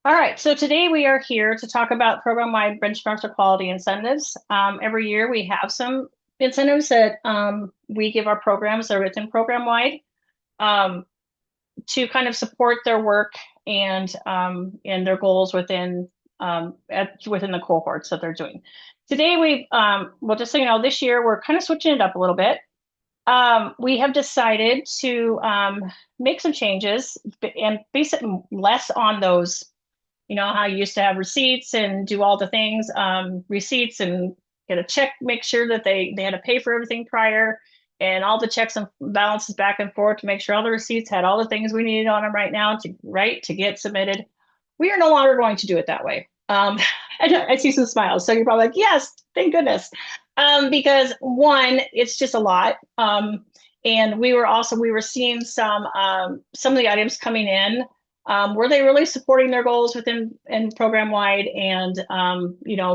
All right, so today we are here to talk about program-wide benchmarks for quality incentives. Every year we have some incentives that we give our programs that are within program-wide um, to kind of support their work and their goals within the cohorts that they're doing. Today well, just so you know, this year we're kind of switching it up a little bit. We have decided to make some changes and base it less on those, you know how you used to have receipts and do all the things, receipts and get a check, make sure that they had to pay for everything prior and all the checks and balances back and forth to make sure all the receipts had all the things we needed on them right now to get submitted. We are no longer going to do it that way. I see some smiles, so you're probably like, yes, thank goodness. Because one, it's just a lot. And we were seeing some of the items coming in. Were they really supporting their goals within and program wide and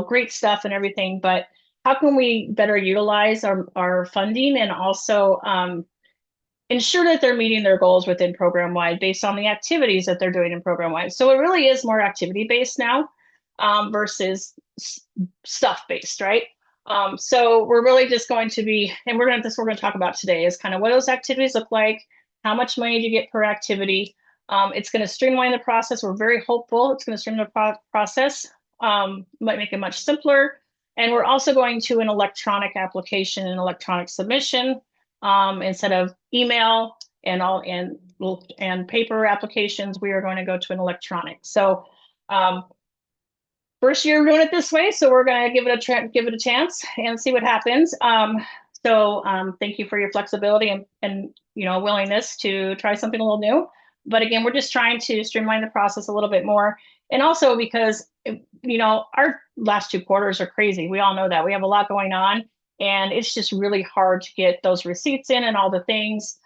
great stuff and everything, but how can we better utilize our funding and also ensure that they're meeting their goals within program wide based on the activities that they're doing in program wide? So it really is more activity based now versus stuff based, right? So we're really just going to be, and we're going to talk about today is kind of what those activities look like, how much money do you get per activity. It's going to streamline the process. We're very hopeful it's going to streamline the process, might make it much simpler. And we're also going to an electronic application and electronic submission instead of email and paper applications. We are going to go to an electronic. So first year doing it this way, so we're going to give it a chance and see what happens. Thank you for your flexibility and willingness to try something a little new. But again, we're just trying to streamline the process a little bit more. And also because, our last 2 quarters are crazy. We all know that. We have a lot going on, and it's just really hard to get those receipts in and all the things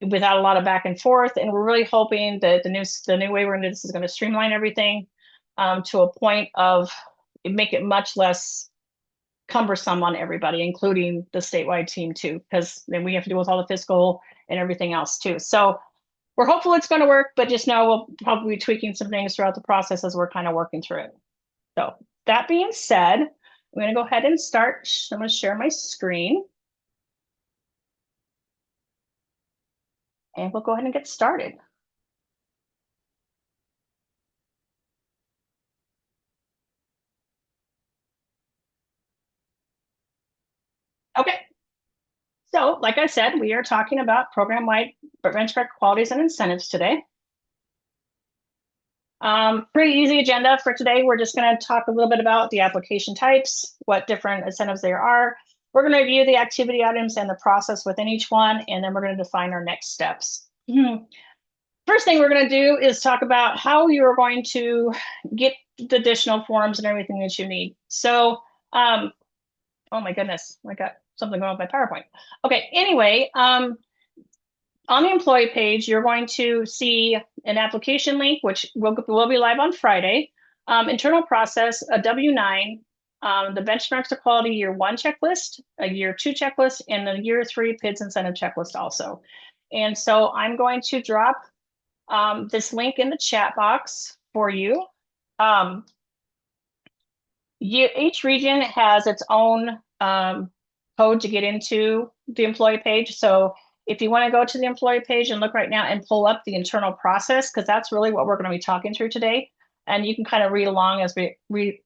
without a lot of back and forth. And we're really hoping that the new way we're going to do this is going to streamline everything to a point of make it much less cumbersome on everybody, including the statewide team too, because then we have to deal with all the fiscal and everything else too. So we're hopeful it's going to work, but just know we'll probably be tweaking some things throughout the process as we're kind of working through it. So that being said, I'm going to go ahead and start. I'm going to share my screen. And we'll go ahead and get started. Okay. So, like I said, we are talking about program-wide benchmark qualities and incentives today. Pretty easy agenda for today. We're just going to talk a little bit about the application types, what different incentives there are. We're going to review the activity items and the process within each one, and then we're going to define our next steps. First thing we're going to do is talk about how you're going to get the additional forms and everything that you need. So, oh my goodness, I got something going with my PowerPoint. Okay, anyway, on the employee page, you're going to see an application link, which will be live on Friday. Internal process, a W-9, the benchmarks to quality year 1 checklist, a year 2 checklist, and the year 3 PIDS incentive checklist also. And so I'm going to drop this link in the chat box for you. Each region has its own code to get into the employee page. So if you want to go to the employee page and look right now and pull up the internal process, because that's really what we're going to be talking through today. And you can kind of read along as we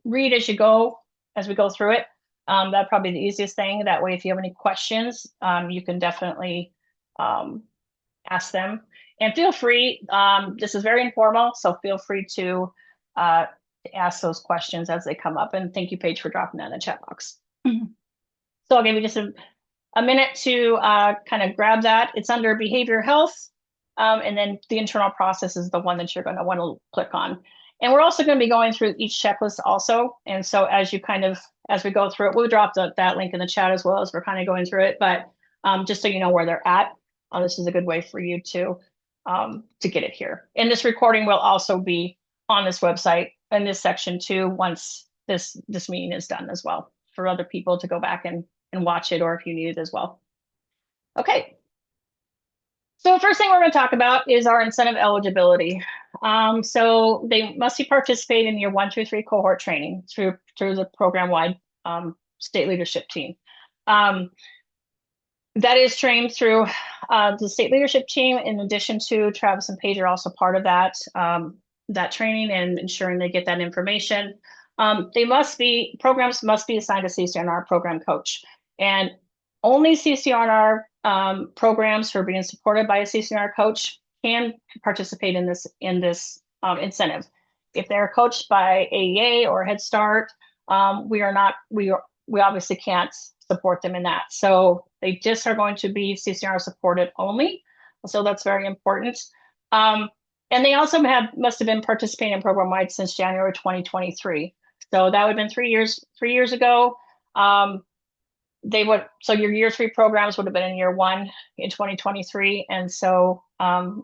read as we go through it. That'd probably be the easiest thing. That way, if you have any questions, you can definitely ask them. And feel free, this is very informal, so feel free to ask those questions as they come up. And thank you, Paige, for dropping that in the chat box. So I'll give you just a minute to kind of grab that. It's under behavior health. And then the internal process is the one that you're going to want to click on. And we're also going to be going through each checklist also. And so as we go through it, we'll drop that link in the chat as well as we're kind of going through it. But just so you know where they're at, this is a good way for you to get it here. And this recording will also be on this website in this section too, once this meeting is done as well, for other people to go back and watch it, or if you need it as well. Okay. So the first thing we're going to talk about is our incentive eligibility. So they must be participating in year 1 through 3 cohort training through the program-wide state leadership team. That is trained through the state leadership team. In addition to Travis and Paige are also part of that training and ensuring they get that information. Programs must be assigned a CCNR program coach, and only CCNR programs who are being supported by a CCNR coach can participate in this incentive. If they're coached by AEA or Head Start, we obviously can't support them in that. So they just are going to be CCNR supported only. So that's very important. And they also must have been participating in program wide since January 2023. So that would have been 3 years ago. So your year 3 programs would have been in year 1 in 2023. And so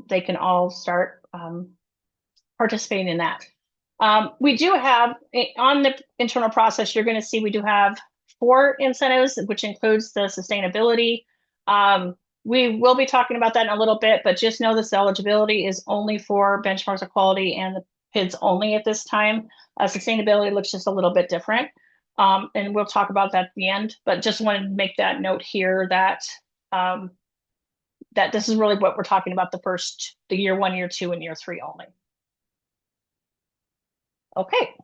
they can all start participating in that. We do have on the internal process, you're going to see we do have 4 incentives, which includes the sustainability. We will be talking about that in a little bit, but just know this eligibility is only for benchmarks of quality and the PIDs only at this time. Sustainability looks just a little bit different. And we'll talk about that at the end, but just wanted to make that note here that that this is really what we're talking about, the year 1, year 2, and year 3 only. Okay.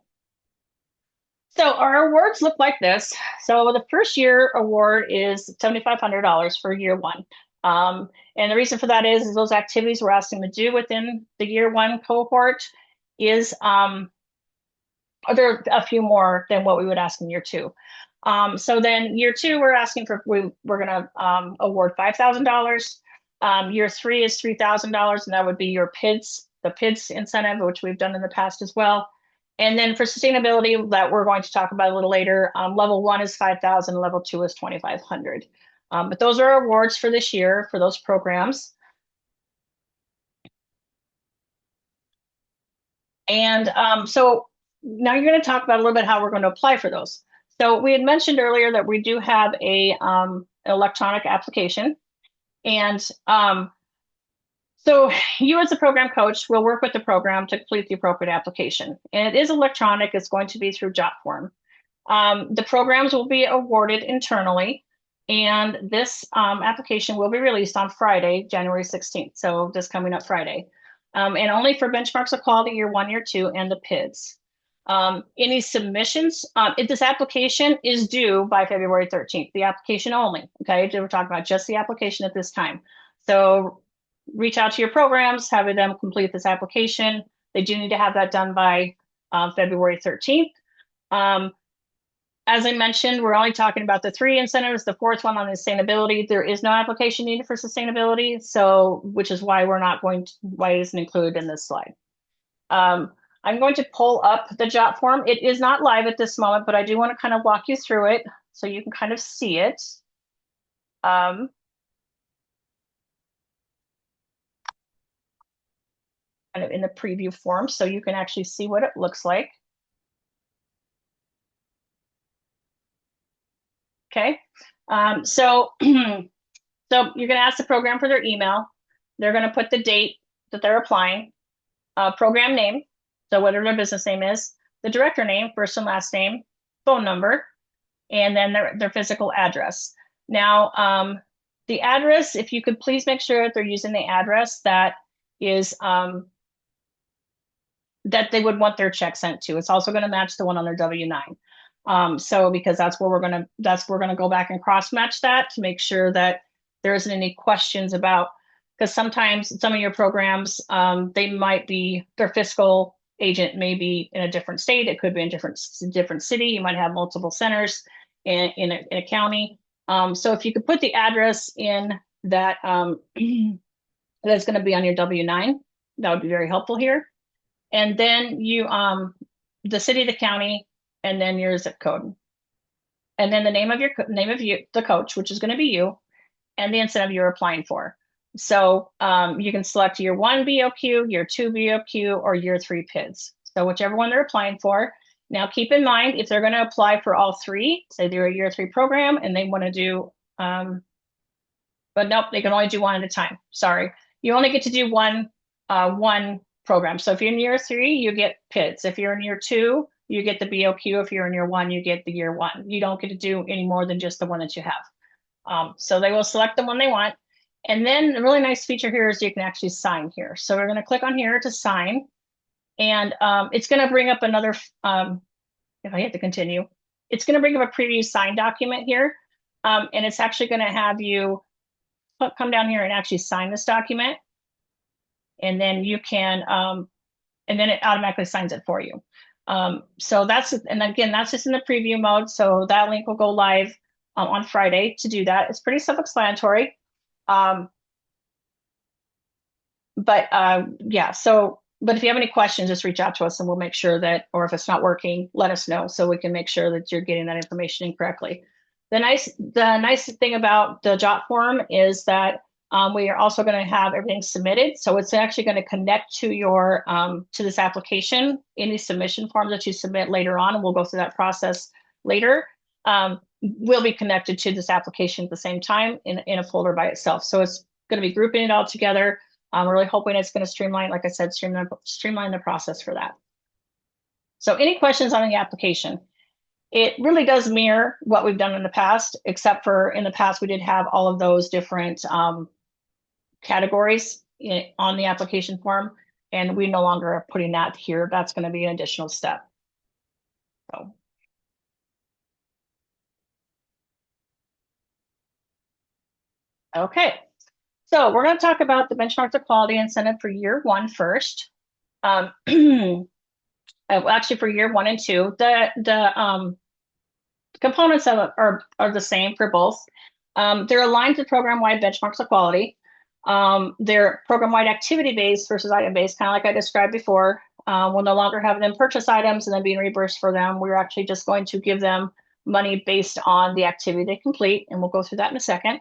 So our awards look like this. So the first year award is $7,500 for year 1. And the reason for that is those activities we're asking them to do within the year 1 cohort is there are a few more than what we would ask in year 2. So then year 2, we're asking for, we're going to award $5,000. Year 3 is $3,000, and that would be your the PIDS incentive, which we've done in the past as well. And then for sustainability, that we're going to talk about a little later, level 1 is $5,000, level 2 is $2,500. But those are awards for this year for those programs. And so now you're going to talk about a little bit how we're going to apply for those. So we had mentioned earlier that we do have an electronic application. And so you as a program coach will work with the program to complete the appropriate application. And it is electronic. It's going to be through JotForm. The programs will be awarded internally. And this application will be released on Friday, January 16th. So this coming up Friday. And only for benchmarks of quality year 1, year 2, and the PIDs. Any submissions, if this application is due by February 13th, the application only, okay? We're talking about just the application at this time. So reach out to your programs, have them complete this application. They do need to have that done by February 13th. As I mentioned, we're only talking about the 3 incentives. The 4th one on sustainability, there is no application needed for sustainability, so which is why why it isn't included in this slide. I'm going to pull up the JotForm. It is not live at this moment, but I do want to kind of walk you through it so you can kind of see it. Kind of in the preview form, so you can actually see what it looks like. Okay, so you're going to ask the program for their email. They're going to put the date that they're applying, program name, so whatever their business name is, the director name, first and last name, phone number, and then their physical address. Now, the address, if you could please make sure that they're using the address that is that they would want their check sent to. It's also going to match the one on their W-9. So because that's where we're going to go back and cross match that to make sure that there isn't any questions about, because sometimes some of your programs, their fiscal agent may be in a different state. It could be in different city. You might have multiple centers in a county. So if you could put the address in that that's going to be on your W-9, that would be very helpful here. And then the city, the county, and then your zip code. And then the name of the coach, which is going to be you, and the incentive you're applying for. So you can select year 1 BOQ, year 2 BOQ, or year 3 PIDs. So whichever one they're applying for. Now keep in mind, if they're going to apply for all 3, say they're a year 3 program and they want to do, but nope, they can only do one at a time. Sorry. You only get to do one program. So if you're in year 3, you get PIDS. If you're in year 2, you get the BOQ. If you're in year 1, you get the year 1. You don't get to do any more than just the one that you have. So they will select the one they want. And then the really nice feature here is you can actually sign here. So we're going to click on here to sign. And it's going to bring up another, if I hit to continue, it's going to bring up a preview sign document here. And it's actually going to have you come down here and actually sign this document. And then you can, and then it automatically signs it for you. So that's, and again, that's just in the preview mode. So that link will go live on Friday to do that. It's pretty self-explanatory. Yeah, so, but if you have any questions, just reach out to us and we'll make sure that, or if it's not working, let us know so we can make sure that you're getting that information in correctly. The nice thing about the JOT form is that we are also going to have everything submitted. So it's actually going to connect to your to this application. Any submission forms that you submit later on, and we'll go through that process later, will be connected to this application at the same time in a folder by itself. So it's going to be grouping it all together. We're really hoping it's going to streamline, like I said, streamline the process for that. So any questions on the application? It really does mirror what we've done in the past, except for in the past, we did have all of those different categories on the application form, and we no longer are putting that here. That's going to be an additional step. So. Okay, so we're going to talk about the benchmark to quality incentive for year 1 first. Actually, for year 1 and 2, the components of it are the same for both. They're aligned to program-wide benchmarks of quality. They're program-wide activity-based versus item-based, kind of like I described before. We'll no longer have them purchase items and then being reimbursed for them. We're actually just going to give them money based on the activity they complete, and we'll go through that in a second.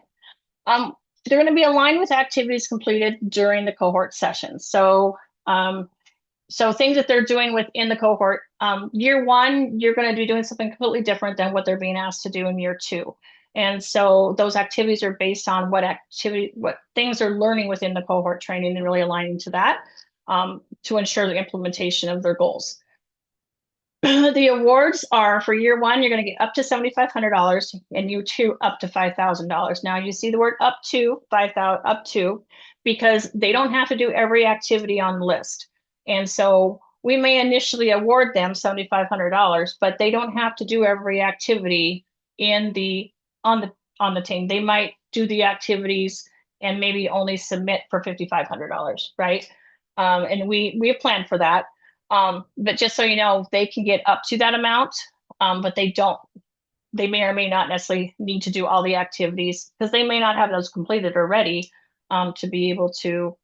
They're going to be aligned with activities completed during the cohort sessions. So things that they're doing within the cohort, year 1, you're going to be doing something completely different than what they're being asked to do in year 2. And so those activities are based on what things they're learning within the cohort training and really aligning to that to ensure the implementation of their goals. The awards are for year 1, you're going to get up to $7,500, and year 2 up to $5,000. Now you see the word up to because they don't have to do every activity on the list. And so we may initially award them $7,500, but they don't have to do every activity on the team. They might do the activities and maybe only submit for $5,500, right? And we have planned for that. But just so you know, they can get up to that amount, but they may or may not necessarily need to do all the activities because they may not have those completed or ready to be able to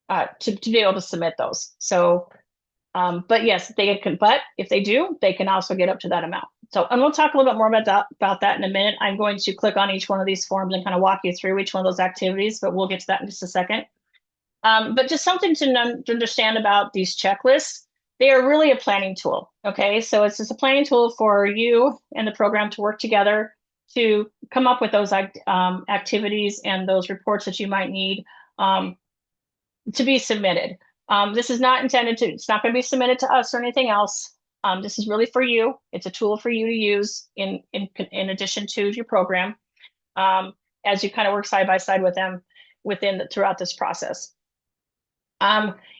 be able to submit those. So, but yes, but if they do, they can also get up to that amount. So, and we'll talk a little bit more about that in a minute. I'm going to click on each one of these forms and kind of walk you through each one of those activities, but we'll get to that in just a second. But just something to understand about these checklists, they are really a planning tool, okay? So it's just a planning tool for you and the program to work together to come up with those activities and those reports that you might need to be submitted. This is not intended it's not going to be submitted to us or anything else. This is really for you. It's a tool for you to use in addition to your program as you kind of work side by side with them throughout this process.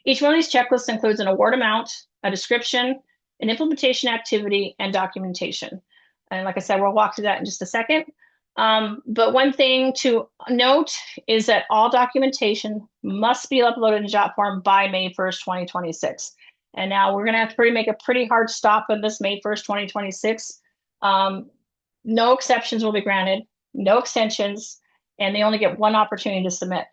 Each one of these checklists includes an award amount, a description, an implementation activity, and documentation. And like I said, we'll walk through that in just a second. But one thing to note is that all documentation must be uploaded in JOT form by May 1st, 2026. And now we're going to have to make a pretty hard stop on this May 1st, 2026. No exceptions will be granted, no extensions, and they only get one opportunity to submit.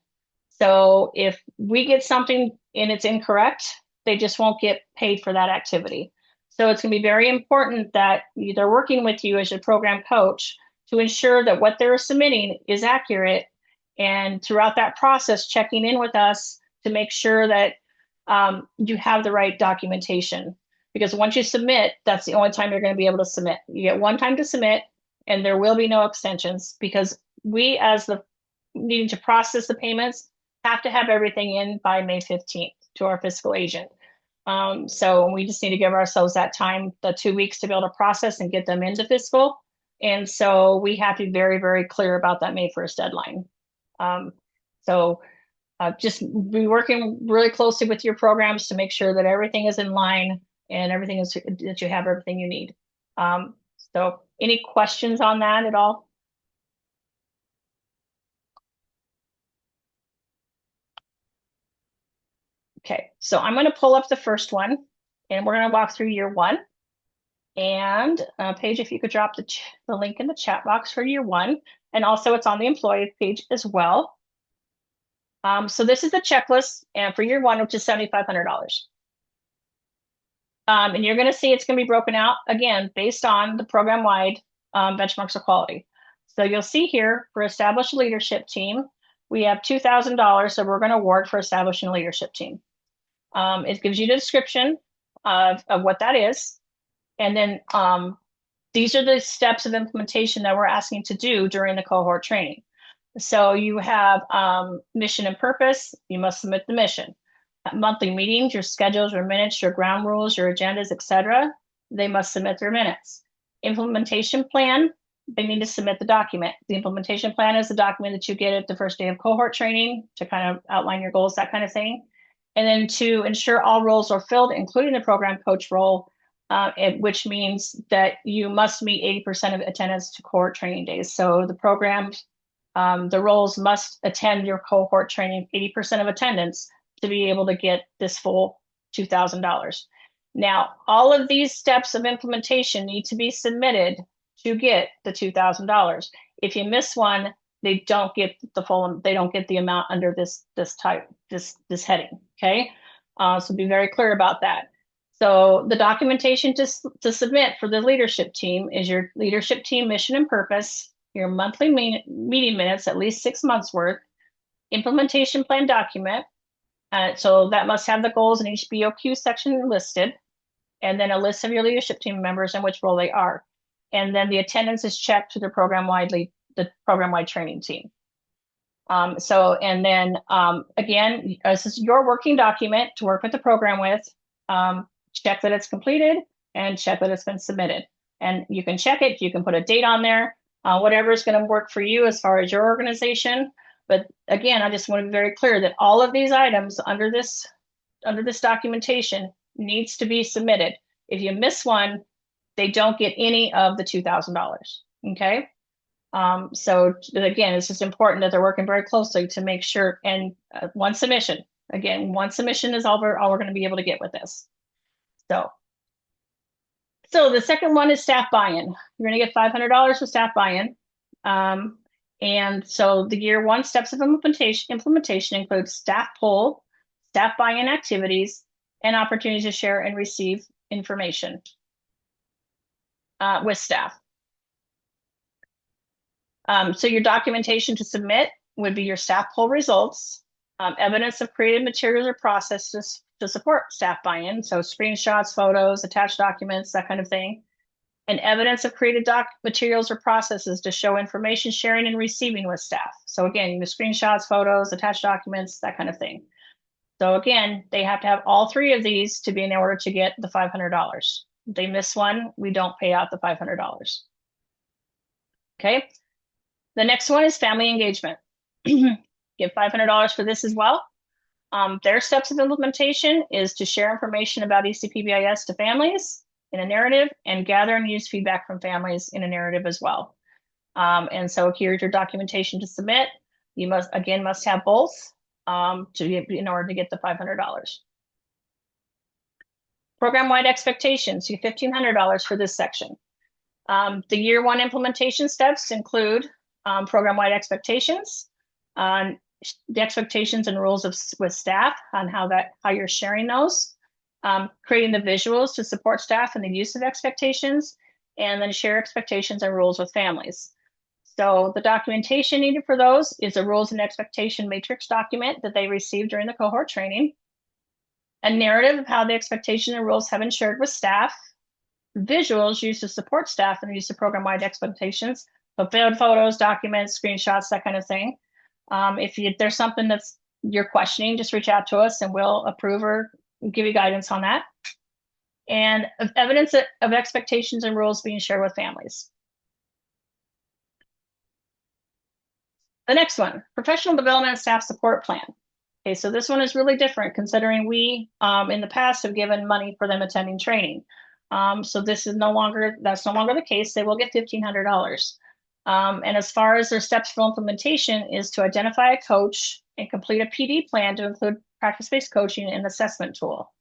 So if we get something and it's incorrect, they just won't get paid for that activity. So it's going to be very important that they're working with you as your program coach to ensure that what they're submitting is accurate, and throughout that process, checking in with us to make sure that you have the right documentation. Because once you submit, that's the only time you're going to be able to submit. You get one time to submit, and there will be no extensions because we, as the needing to process the payments, have to have everything in by May 15th to our fiscal agent. So we just need to give ourselves that time, the 2 weeks, to be able to process and get them into fiscal. And so we have to be very, very clear about that May 1st deadline. So just be working really closely with your programs to make sure that everything is in line and everything is that you have everything you need. So any questions on that at all? Okay, so I'm going to pull up the first one and we're going to walk through year one. And Paige, if you could drop the link in the chat box for year one. And also it's on the employee page as well. So this is the checklist and for year one, which is $7,500. And you're going to see it's going to be broken out, again, based on the program-wide benchmarks of quality. So you'll see here for established leadership team, we have $2,000 that we're going to award for establishing a leadership team. It gives you the description of what that is. And then these are the steps of implementation that we're asking to do during the cohort training. So you have mission and purpose. You must submit the mission. Monthly meetings, your schedules, your minutes, your ground rules, your agendas, etc. They must submit their minutes. Implementation plan, they need to submit the document. The implementation plan is the document that you get at the first day of cohort training to kind of outline your goals, that kind of thing. And then to ensure all roles are filled, including the program coach role, which means that you must meet 80% of attendance to cohort training days. So the programs, the roles must attend your cohort training 80% of attendance to be able to get this full $2,000. Now, all of these steps of implementation need to be submitted to get the $2,000. If you miss one, they don't get the full, they don't get the amount under this heading, okay? So be very clear about that. So the documentation to submit for the leadership team is your leadership team mission and purpose, your monthly meeting minutes, at least 6 months worth, implementation plan document. So that must have the goals in each BOQ section listed, and then a list of your leadership team members and which role they are. And then the attendance is checked to the program-wide training team. Again, this is your working document to work with the program with. Check that it's completed and check that it's been submitted. And you can check it, you can put a date on there, whatever is going to work for you as far as your organization. But again, I just want to be very clear that all of these items under this documentation needs to be submitted. If you miss one, they don't get any of the $2,000. Okay. So again, it's just important that they're working very closely to make sure. And one submission is all we're going to be able to get with this. So the second one is staff buy-in. You're going to get $500 for staff buy-in. And so the year one steps of implementation includes staff poll, staff buy-in activities, and opportunities to share and receive information with staff. So your documentation to submit would be your staff poll results, evidence of created materials or processes to support staff buy-in, so screenshots, photos, attached documents, that kind of thing, and evidence of created materials or processes to show information sharing and receiving with staff. So again, the screenshots, photos, attached documents, that kind of thing. So again, they have to have all three of these to be in order to get the $500. If they miss one, we don't pay out the $500. Okay. The next one is family engagement. Give $500 for this as well. Their steps of implementation is to share information about EC-PBIS to families in a narrative and gather and use feedback from families in a narrative as well. And so here's your documentation to submit. You must have both in order to get the $500. Program-wide expectations, you $1,500 for this section. The year one implementation steps include program-wide expectations, the expectations and rules with staff on how you're sharing those, creating the visuals to support staff in the use of expectations, and then share expectations and rules with families. So the documentation needed for those is a rules and expectation matrix document that they received during the cohort training, a narrative of how the expectation and rules have been shared with staff, visuals used to support staff in the use of program-wide expectations, fulfilled photos, documents, screenshots, that kind of thing. If there's something that's you're questioning, just reach out to us and we'll approve or give you guidance on that. And evidence of expectations and rules being shared with families. The next one, professional development staff support plan. Okay, so this one is really different considering we in the past have given money for them attending training. So this is that's no longer the case. They will get $1,500. And as far as their steps for implementation is to identify a coach and complete a PD plan to include practice-based coaching and assessment tool.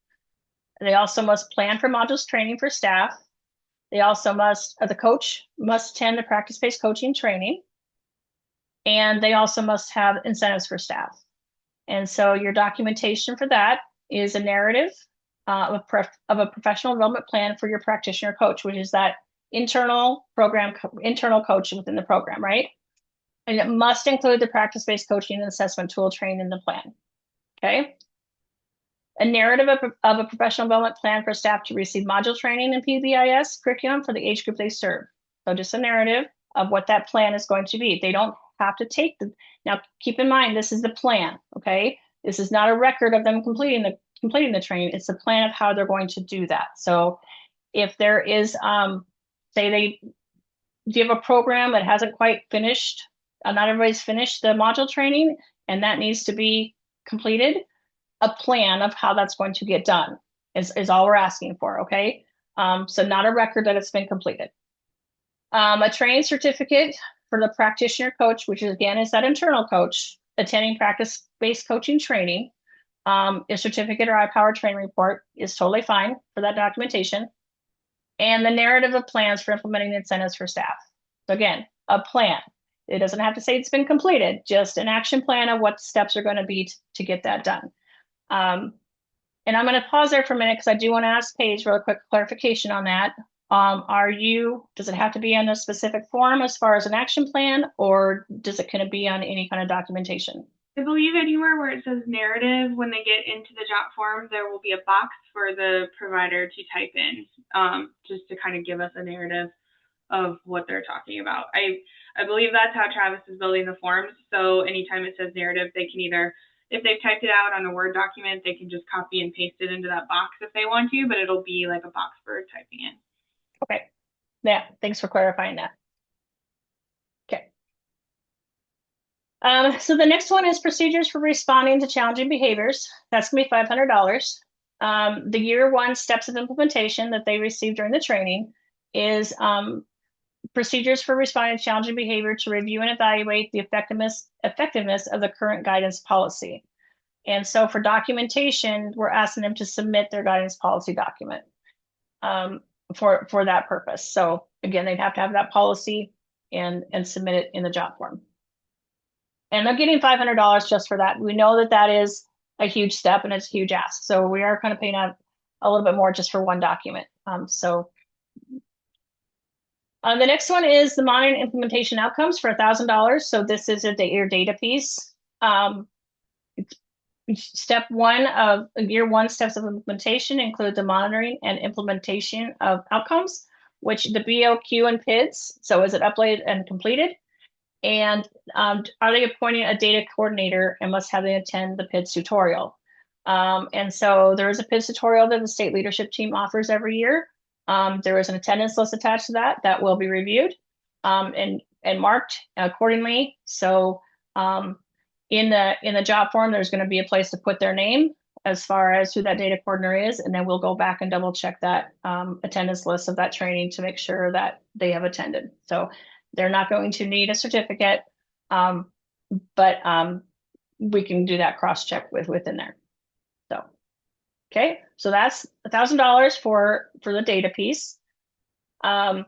They also must plan for modules training for staff. They also the coach must attend the practice-based coaching training. And they also must have incentives for staff. And so your documentation for that is a narrative of a professional development plan for your practitioner coach, which is that internal coach within the program, right? And it must include the practice-based coaching and assessment tool trained in the plan, okay? A narrative of a professional development plan for staff to receive module training in PBIS curriculum for the age group they serve. So just a narrative of what that plan is going to be. They don't have to take now keep in mind, this is the plan, okay? This is not a record of them completing the training. It's a plan of how they're going to do that. So if there is, say do you have a program that hasn't quite finished, not everybody's finished the module training, and that needs to be completed, a plan of how that's going to get done is all we're asking for, okay? So not a record that it's been completed. A training certificate for the practitioner coach, which again is that internal coach attending practice-based coaching training. A certificate or iPower training report is totally fine for that documentation. And the narrative of plans for implementing the incentives for staff. So again, a plan. It doesn't have to say it's been completed, just an action plan of what steps are going to be to get that done. And I'm going to pause there for a minute because I do want to ask Paige real quick clarification on that. Does it have to be on a specific form as far as an action plan, or can it be on any kind of documentation? I believe anywhere where it says narrative, when they get into the job form, there will be a box for the provider to type in, just to kind of give us a narrative of what they're talking about. I believe that's how Travis is building the forms. So anytime it says narrative, they can either, if they've typed it out on a Word document, they can just copy and paste it into that box if they want to, but it'll be like a box for typing in. Okay. Yeah, thanks for clarifying that. Okay. So the next one is procedures for responding to challenging behaviors. That's going to be $500. The year one steps of implementation that they received during the training is procedures for responding to challenging behavior to review and evaluate the effectiveness of the current guidance policy. And so for documentation, we're asking them to submit their guidance policy document for that purpose. So again, they'd have to have that policy and submit it in the job form. And they're getting $500 just for that. We know that that is a huge step and it's a huge ask. So we are kind of paying out a little bit more just for one document. The next one is the monitoring implementation outcomes for $1,000. So this is your data piece. Step one of year one steps of implementation include the monitoring and implementation of outcomes, which the BOQ and PIDs. So is it uploaded and completed? And are they appointing a data coordinator and must have them attend the PIDs tutorial? And so there is a PIDs tutorial that the state leadership team offers every year. There is an attendance list attached to that will be reviewed and marked accordingly. So in the job form, there's going to be a place to put their name as far as who that data coordinator is, and then we'll go back and double check that attendance list of that training to make sure that they have attended. So they're not going to need a certificate, but we can do that cross check within there. So, okay, so that's $1,000 for the data piece. Yeah,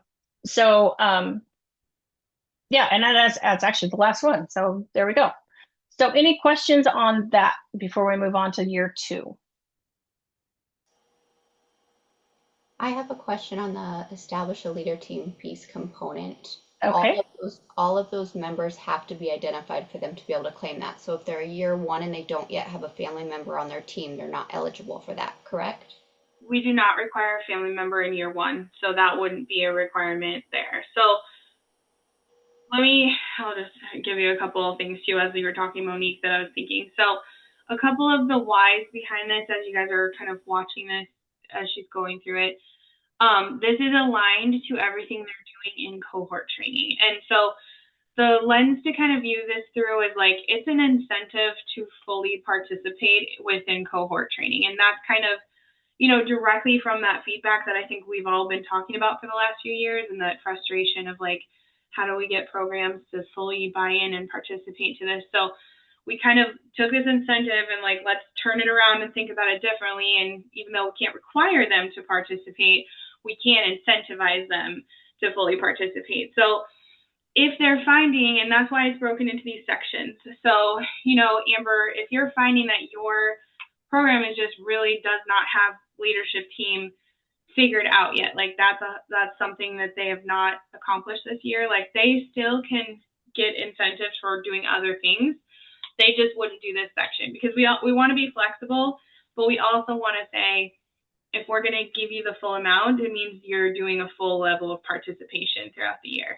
and that's actually the last one. So there we go. So any questions on that before we move on to year two? I have a question on the establish a leader team piece component. Okay. All of those members have to be identified for them to be able to claim that. So if they're a year one and they don't yet have a family member on their team, they're not eligible for that, correct? We do not require a family member in year one, so that wouldn't be a requirement there. So I'll just give you a couple of things too as we were talking, Monique, that I was thinking. So a couple of the whys behind this, as you guys are kind of watching this as she's going through it. This is aligned to everything they're doing in cohort training. And so the lens to kind of view this through is like, it's an incentive to fully participate within cohort training. And that's kind of, you know, directly from that feedback that I think we've all been talking about for the last few years, and that frustration of like, how do we get programs to fully buy in and participate to this? So we kind of took this incentive and like, let's turn it around and think about it differently. And even though we can't require them to participate, we can incentivize them to fully participate. So if they're finding, and that's why it's broken into these sections. So, you know, Amber, if you're finding that your program is just really does not have leadership team figured out yet, like that's something that they have not accomplished this year, like they still can get incentives for doing other things. They just wouldn't do this section, because we want to be flexible, but we also want to say, if we're going to give you the full amount, it means you're doing a full level of participation throughout the year.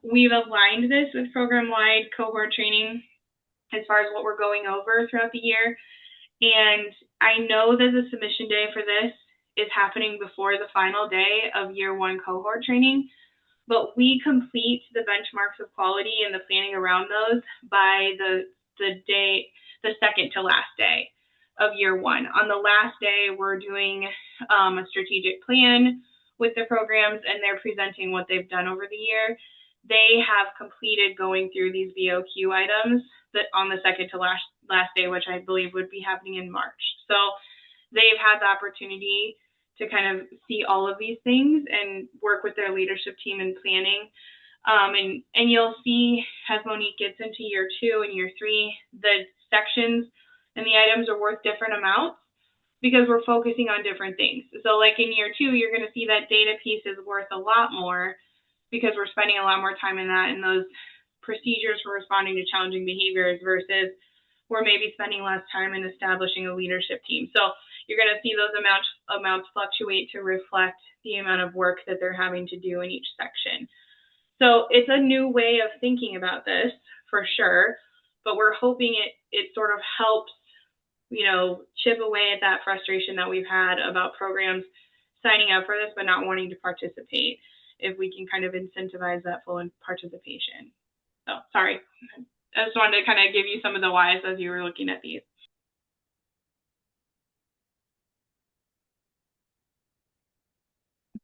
We've aligned this with program-wide cohort training as far as what we're going over throughout the year. And I know that the submission day for this is happening before the final day of year one cohort training, but we complete the benchmarks of quality and the planning around those by the second to last day of year one. On the last day, we're doing a strategic plan with the programs, and they're presenting what they've done over the year. They have completed going through these BOQ items that on the second to last day, which I believe would be happening in March. So they've had the opportunity to kind of see all of these things and work with their leadership team in planning. And you'll see as Monique gets into year 2 and year 3, the sections and the items are worth different amounts because we're focusing on different things. So like in year 2, you're going to see that data piece is worth a lot more because we're spending a lot more time in that and those procedures for responding to challenging behaviors, versus we're maybe spending less time in establishing a leadership team. So you're going to see those amounts fluctuate to reflect the amount of work that they're having to do in each section. So it's a new way of thinking about this for sure, but we're hoping it sort of helps, you know, chip away at that frustration that we've had about programs signing up for this but not wanting to participate, if we can kind of incentivize that full participation. So sorry, I just wanted to kind of give you some of the whys as you were looking at these.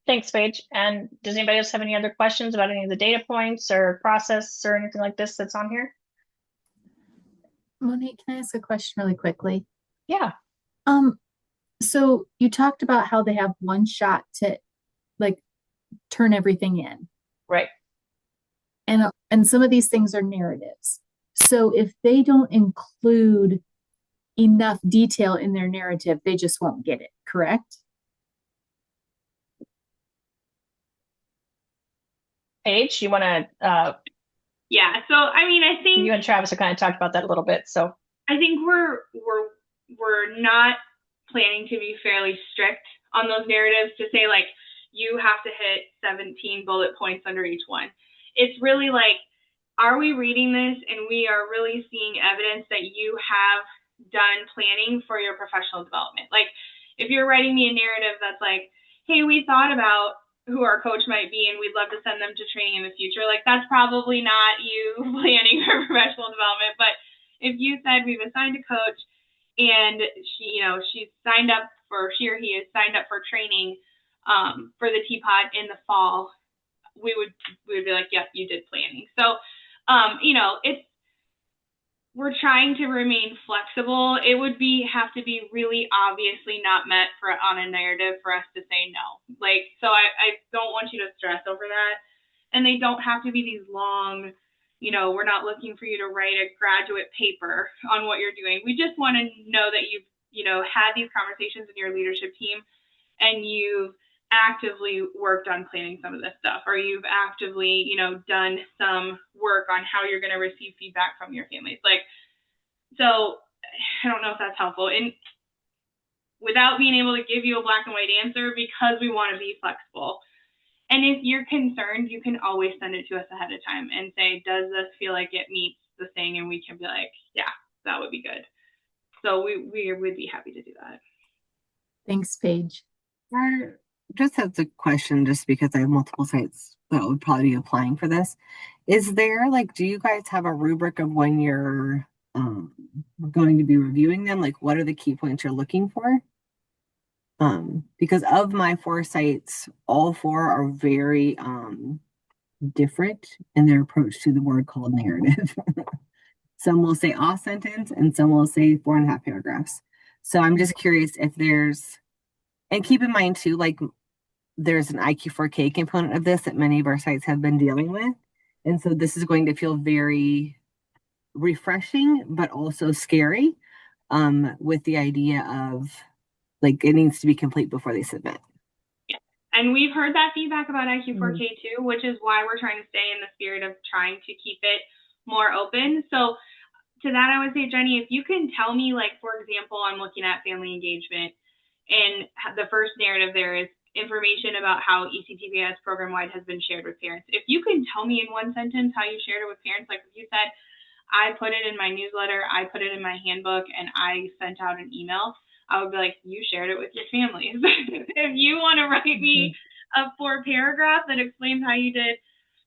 Thanks, Paige. And does anybody else have any other questions about any of the data points or process or anything like this that's on here? Monique, can I ask a question really quickly? Yeah. So you talked about how they have one shot to like turn everything in. Right. And some of these things are narratives. So if they don't include enough detail in their narrative, they just won't get it, correct? Paige, you want to? Yeah. So I mean, I think you and Travis have kind of talked about that a little bit. So I think we're not planning to be fairly strict on those narratives to say like you have to hit 17 bullet points under each one. It's really like, are we reading this and we are really seeing evidence that you have done planning for your professional development? Like if you're writing me a narrative that's like, hey, we thought about who our coach might be and we'd love to send them to training in the future, like that's probably not you planning for professional development. But if you said we've assigned a coach and she or he is signed up for training for the teapot in the fall, we would be like, yep, you did planning. So we're trying to remain flexible. It would have to be really obviously not met on a narrative for us to say no. Like, so I don't want you to stress over that. And they don't have to be these long, we're not looking for you to write a graduate paper on what you're doing. We just want to know that you've, had these conversations in your leadership team and you've actively worked on planning some of this stuff, or you've actively, done some work on how you're going to receive feedback from your families. Like, so I don't know if that's helpful. And without being able to give you a black and white answer, because we want to be flexible. And if you're concerned, you can always send it to us ahead of time and say, does this feel like it meets the thing? And we can be like, yeah, that would be good. So we would be happy to do that. Thanks, Paige. I just have a question, just because I have multiple sites that would probably be applying for this. Is there like, do you guys have a rubric of when you're going to be reviewing them? Like, what are the key points you're looking for? Because of my 4 sites, all 4 are very different in their approach to the word called narrative. Some will say off sentence and some will say 4.5 paragraphs. So I'm just curious if there's, and keep in mind too, like there's an IQ4K component of this that many of our sites have been dealing with. And so this is going to feel very refreshing, but also scary, with the idea of like it needs to be complete before they submit. And we've heard that feedback about IQ4K too, which is why we're trying to stay in the spirit of trying to keep it more open. So to that, I would say, Jenny, if you can tell me, like, for example, I'm looking at family engagement, and the first narrative there is information about how EC-PBIS program-wide has been shared with parents. If you can tell me in one sentence how you shared it with parents, like you said, I put it in my newsletter, I put it in my handbook, and I sent out an email, I would be like, you shared it with your families. If you want to write me a 4-paragraph that explains how you did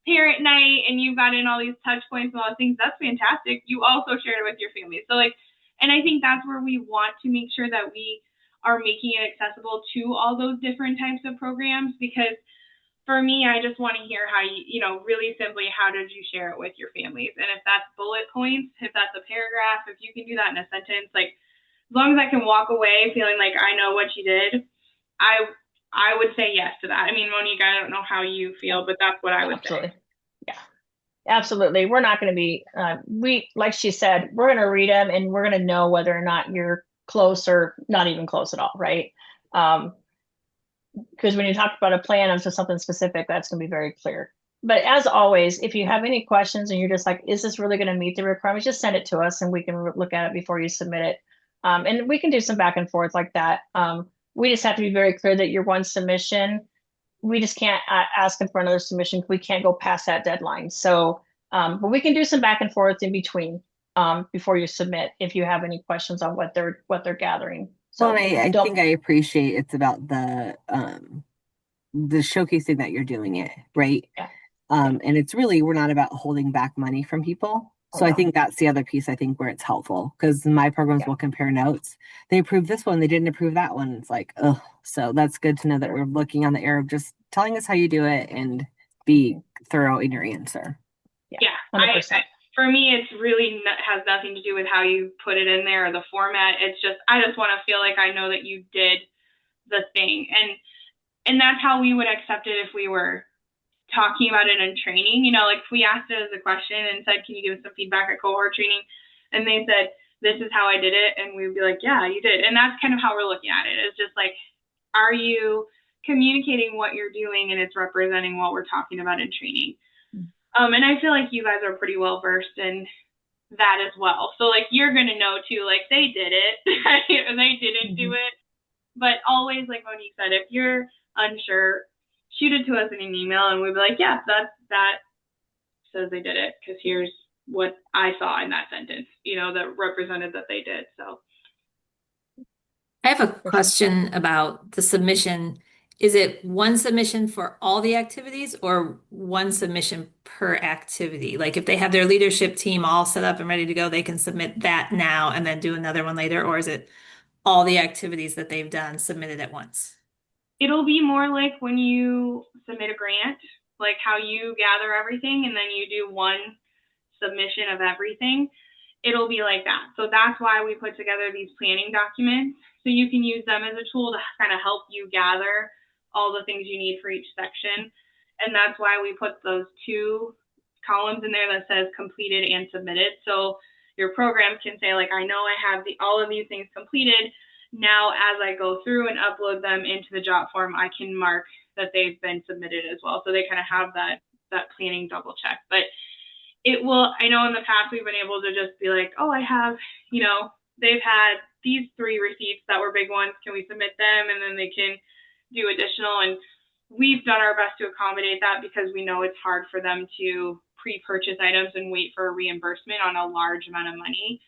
parent night and you got in all these touch points and all these things, that's fantastic. You also shared it with your family. So like, and I think that's where we want to make sure that we are making it accessible to all those different types of programs, because for me, I just want to hear how you know, really simply, how did you share it with your families? And if that's bullet points, if that's a paragraph, if you can do that in a sentence, like as long as I can walk away feeling like I know what you did, I would say yes to that. I mean, Monique, I don't know how you feel, but that's what I would say. Yeah, absolutely. We're not going to be, like she said, we're going to read them and we're going to know whether or not you're close or not even close at all, right? Because when you talk about a plan of something specific, that's going to be very clear. But as always, if you have any questions and you're just like, is this really going to meet the requirements, just send it to us and we can look at it before you submit it. And we can do some back and forth like that. We just have to be very clear that your one submission, we just can't ask them for another submission. We can't go past that deadline. So, but we can do some back and forth in between before you submit if you have any questions on what they're gathering. So well, I think I appreciate it's about the showcasing that you're doing it, right? Yeah. And it's really, we're not about holding back money from people. So I think that's the other piece, I think, where it's helpful, because my programs will compare notes. They approved this one, they didn't approve that one. It's like, oh, so that's good to know that we're looking on the air of just telling us how you do it and be thorough in your answer. Yeah, for me, it's really has nothing to do with how you put it in there or the format. It's just, I just want to feel like I know that you did the thing. And that's how we would accept it if we were talking about it in training. You know, like if we asked it as a question and said, can you give us some feedback at cohort training? And they said, this is how I did it. And we would be like, yeah, you did. And that's kind of how we're looking at it. It's just like, are you communicating what you're doing and it's representing what we're talking about in training? And I feel like you guys are pretty well versed in that as well. So like, you're going to know too, like they did it, they didn't do it. But always, like Monique said, if you're unsure, shoot it to us in an email and we'd be like, yeah, that says they did it, because here's what I saw in that sentence, you know, that represented that they did. So I have a question about the submission. Is it one submission for all the activities or one submission per activity? Like if they have their leadership team all set up and ready to go, they can submit that now and then do another one later? Or is it all the activities that they've done submitted at once? It'll be more like when you submit a grant, like how you gather everything and then you do one submission of everything. It'll be like that. So that's why we put together these planning documents. So you can use them as a tool to kind of help you gather all the things you need for each section. And that's why we put those 2 columns in there that says completed and submitted. So your program can say, like, I know I have all of these things completed. Now, as I go through and upload them into the JOT form, I can mark that they've been submitted as well. So they kind of have that planning double check. But it will, I know in the past we've been able to just be like, oh, I have, you know, they've had these 3 receipts that were big ones. Can we submit them? And then they can do additional. And we've done our best to accommodate that because we know it's hard for them to pre-purchase items and wait for a reimbursement on a large amount of money.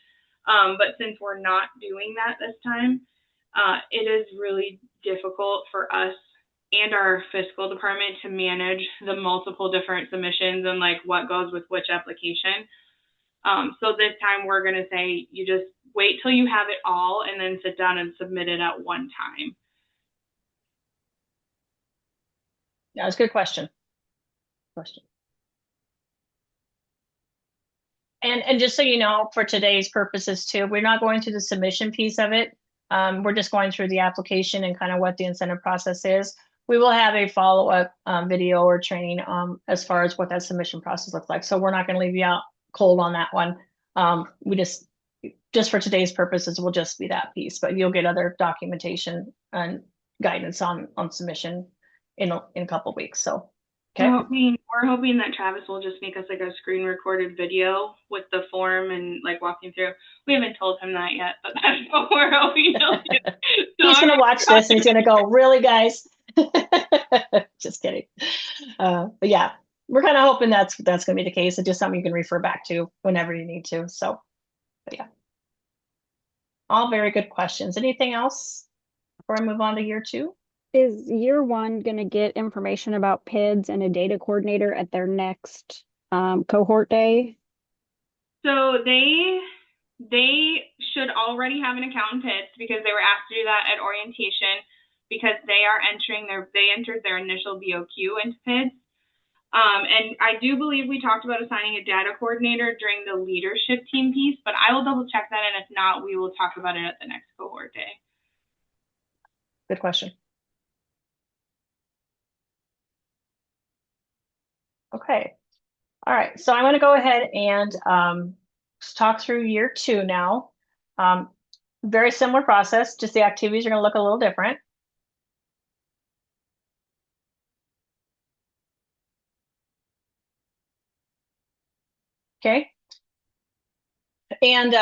But since we're not doing that this time, it is really difficult for us and our fiscal department to manage the multiple different submissions and like what goes with which application. So this time we're going to say you just wait till you have it all and then sit down and submit it at one time. Yeah, that's a good question. And just so you know, for today's purposes too, we're not going through the submission piece of it. We're just going through the application and kind of what the incentive process is. We will have a follow-up video or training as far as what that submission process looks like. So we're not going to leave you out cold on that one. We just for today's purposes, will just be that piece, but you'll get other documentation and guidance on submission in a couple of weeks. So, okay. We're hoping that Travis will just make us like a screen recorded video with the form and like walking through. We haven't told him that yet, but that's what we're hoping he'll do. So He's gonna watch this and he's gonna go, really, guys? Just kidding. But yeah, we're kind of hoping that's gonna be the case. It's just something you can refer back to whenever you need to. So, but yeah. All very good questions. Anything else before I move on to year 2? Is year 1 going to get information about PIDs and a data coordinator at their next cohort day? So they should already have an account in PIDS because they were asked to do that at orientation because they entered their initial BOQ into PIDS. And I do believe we talked about assigning a data coordinator during the leadership team piece, but I will double check that. And if not, we will talk about it at the next cohort day. Good question. Okay. All right. So I'm going to go ahead and talk through year 2 now. Very similar process, just the activities are going to look a little different. Okay. And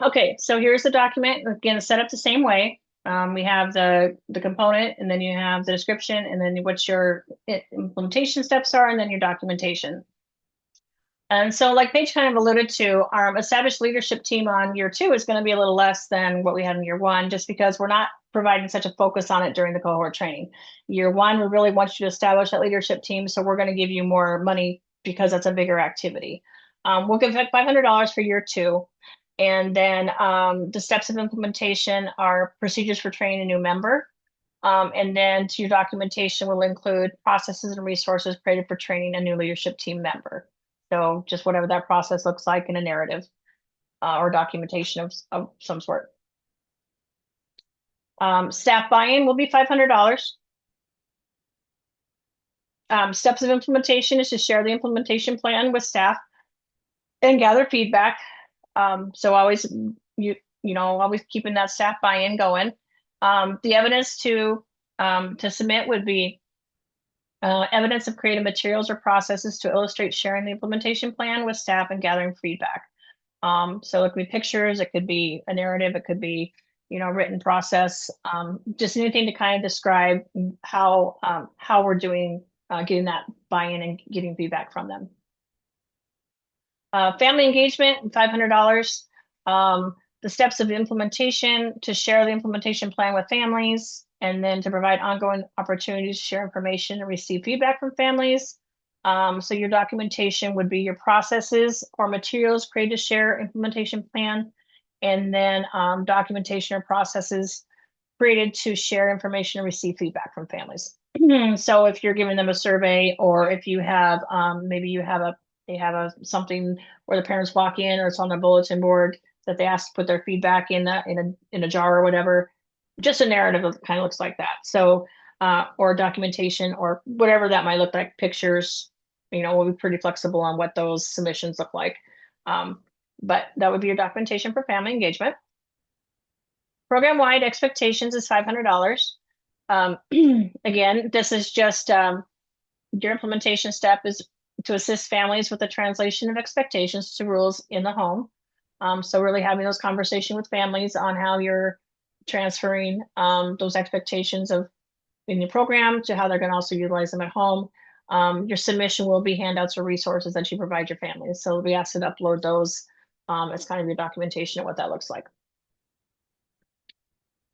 okay, so here's the document. Again, set up the same way. We have the component, and then you have the description, and then what your implementation steps are, and then your documentation. And so like Paige kind of alluded to, our established leadership team on year 2 is going to be a little less than what we had in year 1, just because we're not providing such a focus on it during the cohort training. Year 1, we really want you to establish that leadership team, so we're going to give you more money because that's a bigger activity. We'll give $500 for year 2. And then the steps of implementation are procedures for training a new member. And then to your documentation will include processes and resources created for training a new leadership team member. So just whatever that process looks like in a narrative or documentation of some sort. Staff buy-in will be $500. Steps of implementation is to share the implementation plan with staff and gather feedback. So always, always keeping that staff buy-in going. The evidence to submit would be evidence of creative materials or processes to illustrate sharing the implementation plan with staff and gathering feedback. So it could be pictures, it could be a narrative, it could be, written process, just anything to kind of describe how we're doing, getting that buy-in and getting feedback from them. Family engagement, $500. The steps of implementation, to share the implementation plan with families, and then to provide ongoing opportunities to share information and receive feedback from families. So your documentation would be your processes or materials created to share implementation plan, and then documentation or processes created to share information and receive feedback from families. So if you're giving them a survey, or if you have, maybe they have something where the parents walk in, or it's on the bulletin board that they ask to put their feedback in a jar or whatever, just a narrative that kind of looks like that. So, or documentation or whatever that might look like, pictures, we'll be pretty flexible on what those submissions look like. But that would be your documentation for family engagement. Program-wide expectations is $500. Again, this is just your implementation step is to assist families with the translation of expectations to rules in the home. So really having those conversations with families on how you're transferring those expectations in the program to how they're going to also utilize them at home. Your submission will be handouts or resources that you provide your families. So we ask to upload those It's kind of your documentation of what that looks like.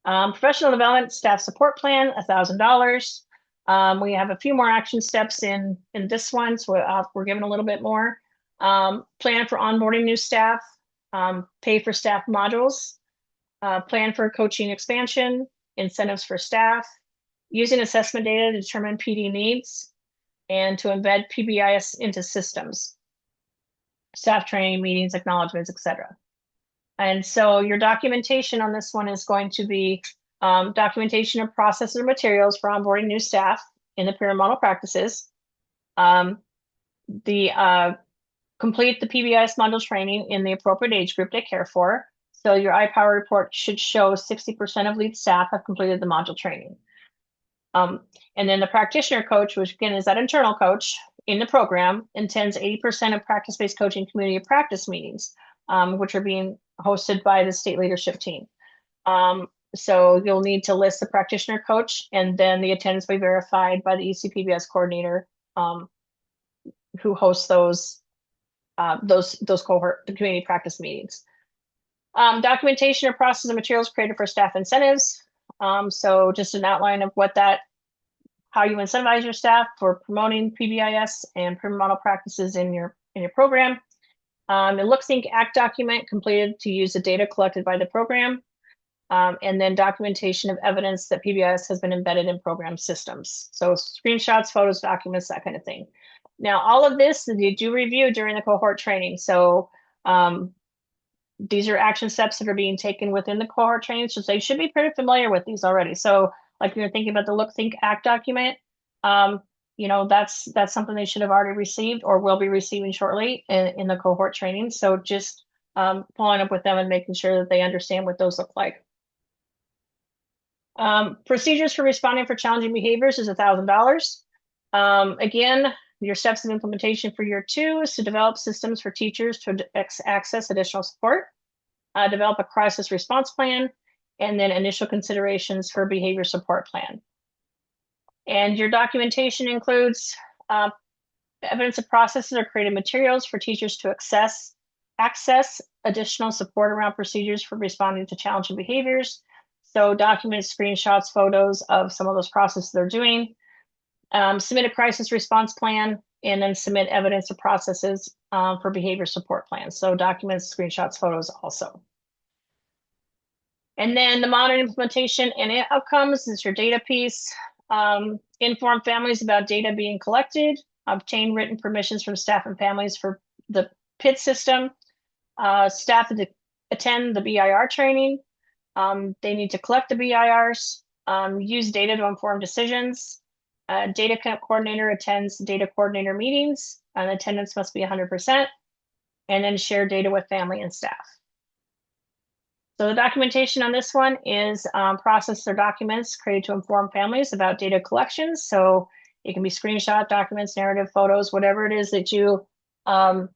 Professional development staff support plan, $1,000. We have a few more action steps in this one, so we're giving a little bit more. Plan for onboarding new staff, pay for staff modules, plan for coaching expansion, incentives for staff, using assessment data to determine PD needs, and to embed PBIS into systems, staff training, meetings, acknowledgements, etc. And so your documentation on this one is going to be documentation of processes or materials for onboarding new staff in the pyramid model practices. Complete the PBIS module training in the appropriate age group they care for. So your iPower report should show 60% of lead staff have completed the module training. And then the practitioner coach, which again is that internal coach in the program, attends 80% of practice-based coaching community of practice meetings, which are being hosted by the state leadership team. So you'll need to list the practitioner coach, and then the attendance will be verified by the EC-PBIS coordinator, who hosts those cohort the community practice meetings. Documentation or process and materials created for staff incentives. So just an outline of how you incentivize your staff for promoting PBIS and pyramid model practices in your program. A look, think, act document completed to use the data collected by the program. And then documentation of evidence that PBIS has been embedded in program systems. So screenshots, photos, documents, that kind of thing. Now, all of this you do review during the cohort training. So these are action steps that are being taken within the cohort training. So they should be pretty familiar with these already. So like you're thinking about the look, think, act document, that's something they should have already received or will be receiving shortly in the cohort training. So just following up with them and making sure that they understand what those look like. Procedures for responding for challenging behaviors is $1,000. Again, your steps of implementation for year 2 is to develop systems for teachers to access additional support, develop a crisis response plan, and then initial considerations for behavior support plan. And your documentation includes evidence of processes or created materials for teachers to access additional support around procedures for responding to challenging behaviors. So documents, screenshots, photos of some of those processes they're doing. Submit a crisis response plan, and then submit evidence of processes for behavior support plans. So documents, screenshots, photos also. And then the monitoring, implementation, and outcomes is your data piece. Inform families about data being collected. Obtain written permissions from staff and families for the PID system. Staff to attend the BIR training. They need to collect the BIRs. Use data to inform decisions. Data coordinator attends data coordinator meetings, and attendance must be 100%, and then share data with family and staff. So the documentation on this one is process or documents created to inform families about data collections. So it can be screenshot documents, narrative, photos, whatever it is that you are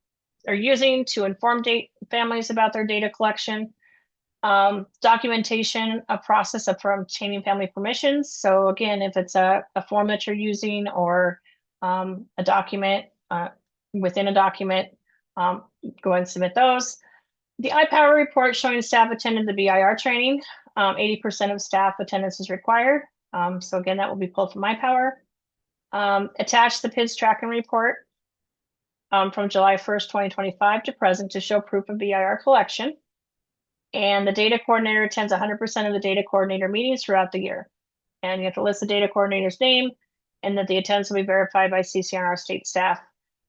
using to inform families about their data collection. Documentation, a process of obtaining family permissions. So again, if it's a form that you're using or a document within a document, go ahead and submit those. The iPower report showing staff attended the BIR training. 80% of staff attendance is required. So again, that will be pulled from iPower. Attach the PIDS tracking report from July 1st, 2025 to present to show proof of BIR collection. And the data coordinator attends 100% of the data coordinator meetings throughout the year. And you have to list the data coordinator's name, and that the attendance will be verified by CCNR state staff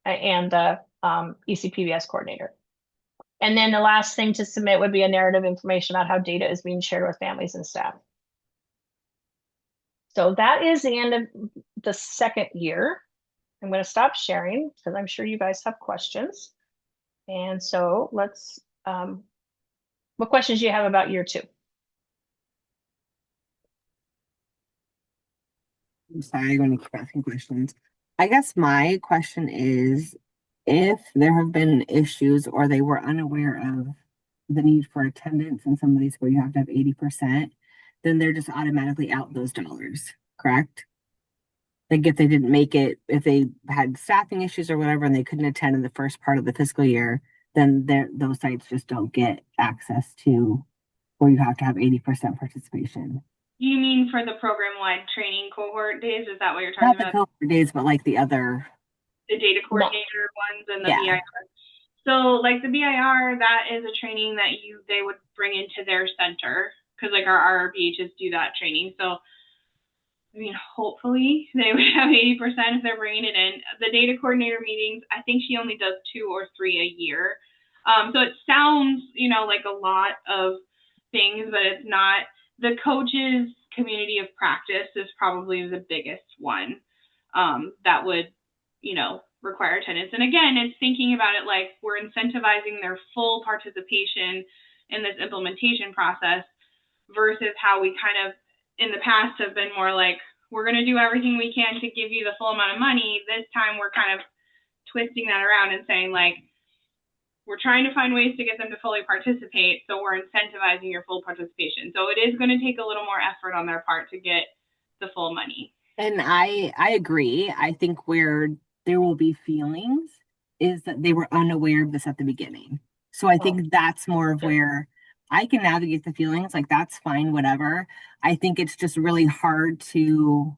and the EC-PBIS coordinator. And then the last thing to submit would be a narrative information about how data is being shared with families and staff. So that is the end of the second year. I'm going to stop sharing because I'm sure you guys have questions. And so let's, what questions do you have about year 2? I'm sorry, I'm going to keep asking questions. I guess my question is, if there have been issues or they were unaware of the need for attendance in some of these where you have to have 80%, then they're just automatically out those dollars, correct? Like if they didn't make it, if they had staffing issues or whatever and they couldn't attend in the first part of the fiscal year, then those sites just don't get access to, or you have to have 80% participation. You mean for the program-wide training cohort days? Is that what you're talking Not the about? cohort days, but like the other. The data coordinator ones and the Yeah. BIR. So like the BIR, that is a training that they would bring into their center, because like our RBHs do that training. So I mean, hopefully they would have 80% if they're bringing it in. The data coordinator meetings, I think she only does 2 or 3 a year. So it sounds, like a lot of things, but it's not. The coaches community of practice is probably the biggest one that would, require attendance. And again, it's thinking about it like we're incentivizing their full participation in this implementation process versus how we kind of in the past have been more like, we're going to do everything we can to give you the full amount of money. This time we're kind of twisting that around and saying like, we're trying to find ways to get them to fully participate. So we're incentivizing your full participation. So it is going to take a little more effort on their part to get the full money. And I agree. I think where there will be feelings is that they were unaware of this at the beginning. So I think that's more of where I can navigate the feelings, like that's fine, whatever. I think it's just really hard to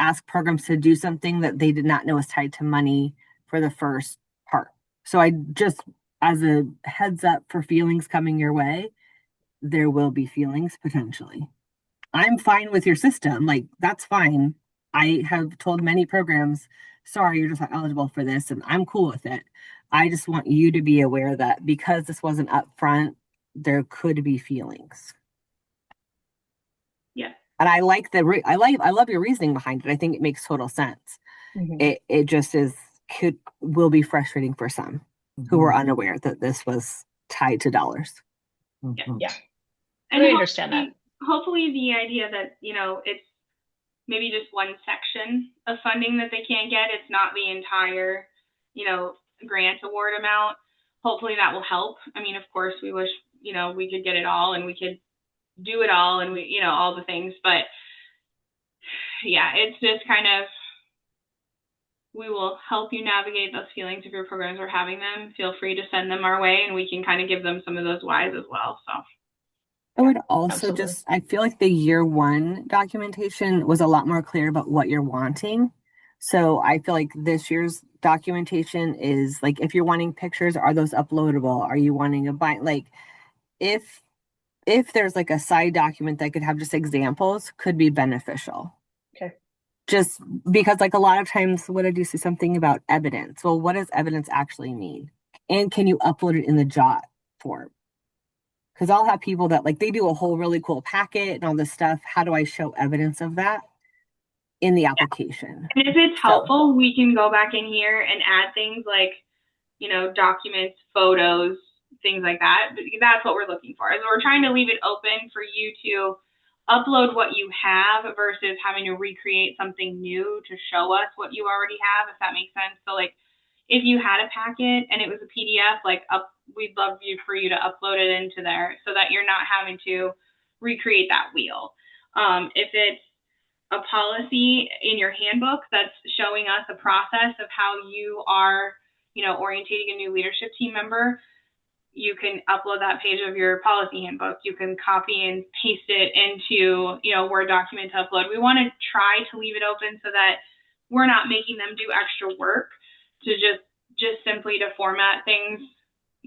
ask programs to do something that they did not know was tied to money for the first part. So I just, as a heads up for feelings coming your way, there will be feelings potentially. I'm fine with your system. Like, that's fine. I have told many programs, sorry, you're just not eligible for this, and I'm cool with it. I just want you to be aware that because this wasn't upfront, there could be feelings. Yeah. And I like I love your reasoning behind it. I think it makes total sense. Mhm. It just will be frustrating for some who were unaware that this was tied to dollars. Yeah. And I understand that. Hopefully the idea that, it's maybe just one section of funding that they can't get. It's not the entire, grant award amount. Hopefully that will help. I mean, of course, we wish, we could get it all and we could do it all and we, all the things. But yeah, it's just kind of, we will help you navigate those feelings if your programs are having them. Feel free to send them our way and we can kind of give them some of those whys as well. So. I would also Absolutely. I feel like the year one documentation was a lot more clear about what you're wanting. So I feel like this year's documentation is like, if you're wanting pictures, are those uploadable? Are you wanting like, if there's like a side document that could have just examples, could be beneficial. Okay. Just because like a lot of times, what did you say something about evidence? Well, what does evidence actually mean? And can you upload it in the JOT form? Because I'll have people that like they do a whole really cool packet and all this stuff. How do I show evidence of that in the application? And if it's helpful, we can go back in here and add things like, documents, photos, things like that. That's what we're looking for. Is we're trying to leave it open for you to upload what you have versus having to recreate something new to show us what you already have, if that makes sense. So like if you had a packet and it was a PDF, we'd love for you to upload it into there so that you're not having to recreate that wheel. If it's a policy in your handbook that's showing us a process of how you are, orientating a new leadership team member, you can upload that page of your policy handbook. You can copy and paste it into, Word document to upload. We want to try to leave it open so that we're not making them do extra work to just simply to format things,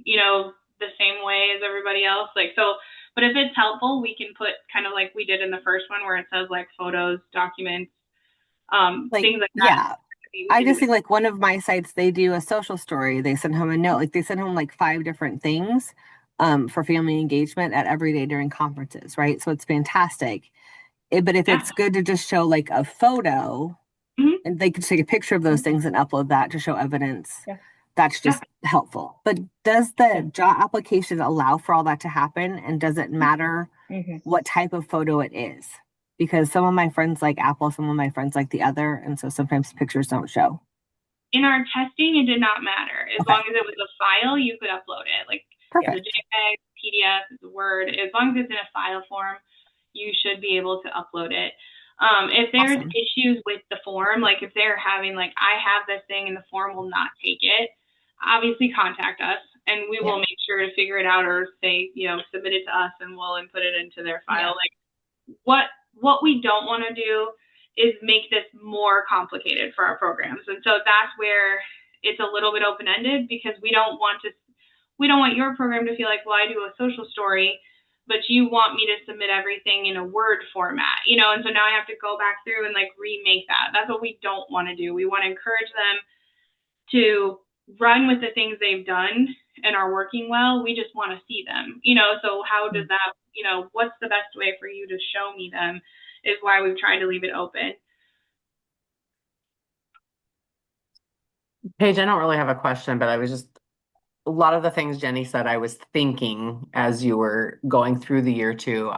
the same way as everybody else. But if it's helpful, we can put kind of like we did in the first one where it says like photos, documents, things like that. Yeah. I just think like one of my sites, they do a social story. They send home a note, like they send home like 5 different things for family engagement at every day during conferences, right? So it's fantastic. But if it's good to just show like a photo and they could take a picture of those things and upload that to show evidence, that's just helpful. But does the JOT application allow for all that to happen? And does it matter what type of photo it is? Because some of my friends like Apple, some of my friends like the other. And so sometimes pictures don't show. In our testing, it did not matter. As long as it was a file, you could upload it. Like Perfect. It's a JPEG, PDF, it's a Word. As long as it's in a file form, you should be able to upload it. If there's issues with the form, like if they're having like, I have this thing and the form will not take it, obviously contact us. and we will make sure to figure it out or say, submit it to us and we'll input it into their file. Like what we don't want to do is make this more complicated for our programs. And so that's where it's a little bit open-ended, because we don't want your program to feel like, well, I do a social story, but you want me to submit everything in a Word format, and so now I have to go back through and like remake that. That's what we don't want to do. We want to encourage them to run with the things they've done and are working well. We just want to see them, so how does that, what's the best way for you to show me them is why we've tried to leave it open. Paige, I don't really have a question, but a lot of the things Jenny said, I was thinking as you were going through the year two.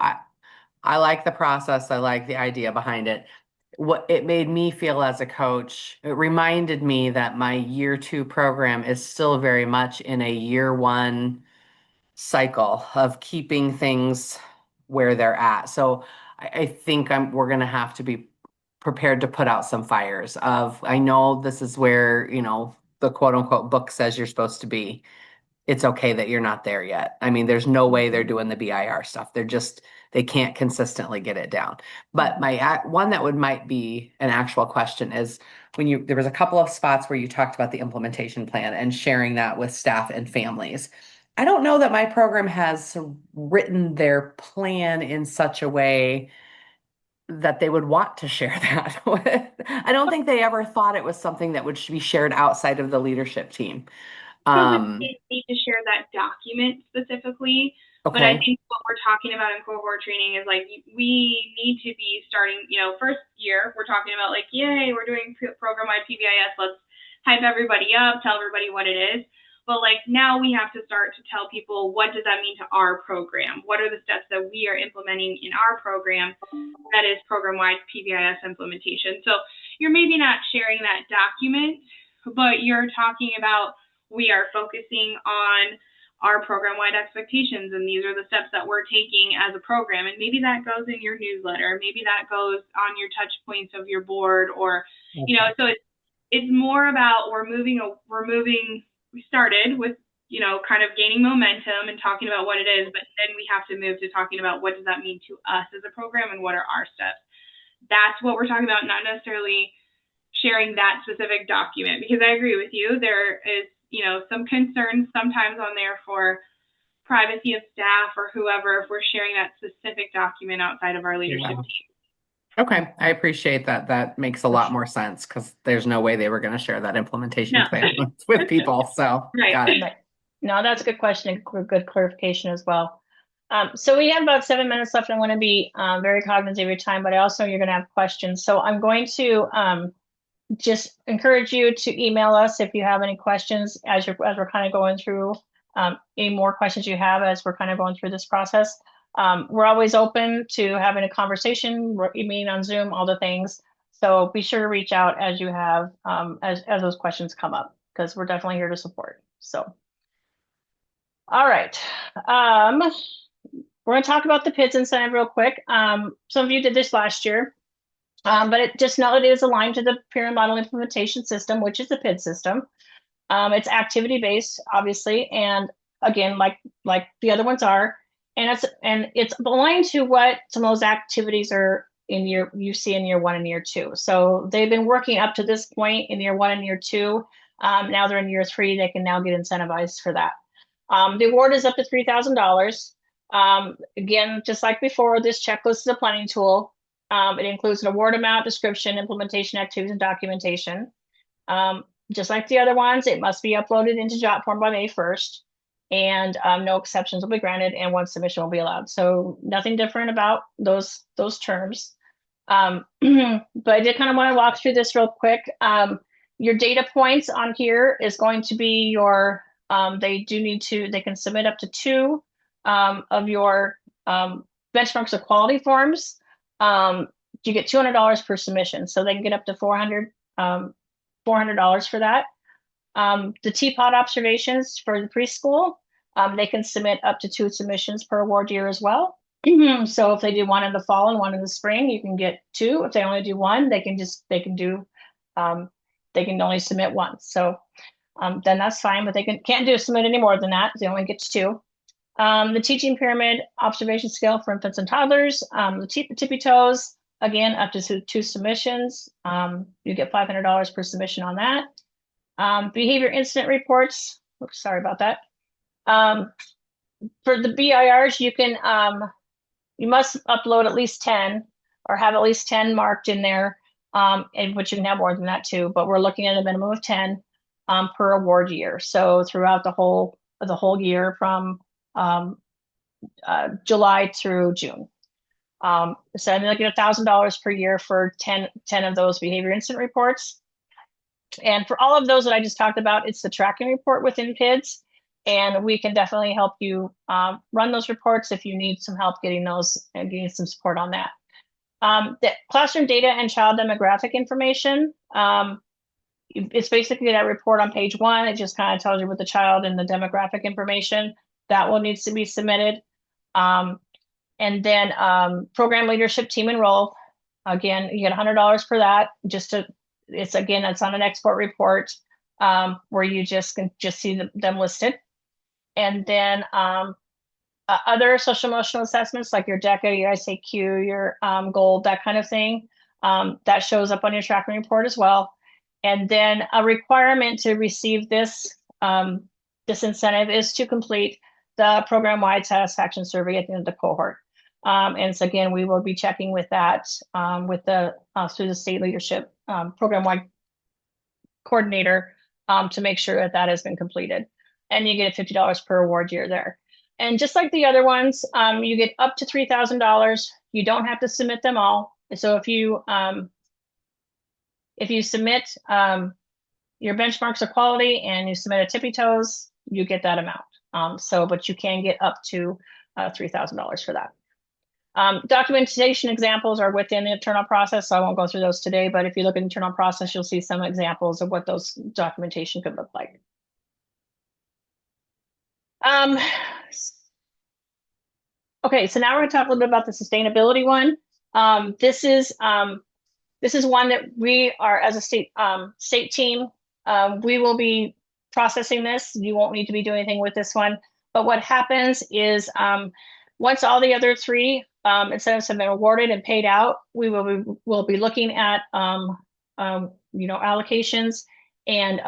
I like the process. I like the idea behind it. What it made me feel as a coach, it reminded me that my year two program is still very much in a year one cycle of keeping things where they're at. So I think we're going to have to be prepared to put out some fires I know this is where, the quote unquote book says you're supposed to be. It's okay that you're not there yet. I mean, there's no way they're doing the BIR stuff. They can't consistently get it down. But my one that might be an actual question is there was a couple of spots where you talked about the implementation plan and sharing that with staff and families. I don't know that my program has written their plan in such a way that they would want to share that with. I don't think they ever thought it was something that would be shared outside of the leadership team. We need to share that document specifically, but I think what we're talking about in cohort training is like, we need to be starting, first year, we're talking about like, yay, we're doing program-wide PBIS, let's hype everybody up, tell everybody what it is. But like now we have to start to tell people, what does that mean to our program? What are the steps that we are implementing in our program that is program-wide PBIS implementation? So you're maybe not sharing that document, but you're talking about, we are focusing on our program-wide expectations, and these are the steps that we're taking as a program. And maybe that goes in your newsletter, maybe that goes on your touch points of your board, or so it's more about we started with kind of gaining momentum and talking about what it is, but then we have to move to talking about what does that mean to us as a program and what are our steps. That's what we're talking about, not necessarily sharing that specific document, because I agree with you, there is some concerns sometimes on there for privacy of staff or whoever if we're sharing that specific document outside of our leadership team. Okay, I appreciate that. That makes a lot more sense, because there's no way they were going to share that implementation plan with people. So got it. No, that's a good question and good clarification as well. So we have about 7 minutes left. I want to be very cognizant of your time, but I also know you're going to have questions. So I'm going to just encourage you to email us if you have any questions as we're kind of going through any more questions you have as we're kind of going through this process. We're always open to having a conversation, meeting on Zoom, all the things. So be sure to reach out as you have as those questions come up, because we're definitely here to support. So, all right. We're going to talk about the PIDS incentive real quick. Some of you did this last year. But just know that it is aligned to the Pyramid Model Implementation System, which is the PID system. It's activity-based, obviously, and again, like the other ones are, and it's aligned to what some of those activities are you see in year one and year two. So they've been working up to this point in year one and year two. Now they're in year three. They can now get incentivized for that. The award is up to $3,000. Again, just like before, this checklist is a planning tool. It includes an award amount, description, implementation activities, and documentation. Just like the other ones, it must be uploaded into JotForm by May 1st, and no exceptions will be granted, and one submission will be allowed. So nothing different about those terms. But I did kind of want to walk through this real quick. Your data points on here is going to be your, they can submit up to 2 of your benchmarks of quality forms. You get $200 per submission, so they can get up to $400 for that. The teapot observations for the preschool, they can submit up to 2 submissions per award year as well. So if they do one in the fall and one in the spring, you can get 2. If they only do one, they can only submit 1. So then that's fine, but they can't submit any more than that. They only get to 2. The teaching pyramid observation scale for infants and toddlers, the tippy toes, again, up to 2 submissions. You get $500 per submission on that. Behavior incident reports, oops, sorry about that. For the BIRs, you must upload at least 10 or have at least 10 marked in there, but you can have more than that too, but we're looking at a minimum of 10 per award year. So throughout the whole year from July through June. So I'm looking at $1,000 per year for 10 of those behavior incident reports. And for all of those that I just talked about, it's the tracking report within PIDS. And we can definitely help you run those reports if you need some help getting those and getting some support on that. The classroom data and child demographic information. It's basically that report on page 1. It just kind of tells you what the child and the demographic information that will needs to be submitted. And then program leadership team and role. Again, you get $100 for that. It's on an export report where you can just see them listed. And then other social emotional assessments like your DECA, your ICQ, your GOLD, that kind of thing, that shows up on your tracking report as well. And then a requirement to receive this incentive is to complete the program-wide satisfaction survey at the end of the cohort. And so again, we will be checking with that through the state leadership program-wide coordinator to make sure that has been completed. And you get $50 per award year there. And just like the other ones, you get up to $3,000. You don't have to submit them all. So if you submit your benchmarks of quality and you submit a tippy toes, you get that amount. But you can get up to $3,000 for that. Documentation examples are within the internal process, so I won't go through those today, but if you look at internal process, you'll see some examples of what those documentation could look like. Okay, so now we're going to talk a little bit about the sustainability one. This is one that we are, as a state team, we will be processing this. You won't need to be doing anything with this one. But what happens is once all the other 3 incentives have been awarded and paid out, we'll be looking at allocations and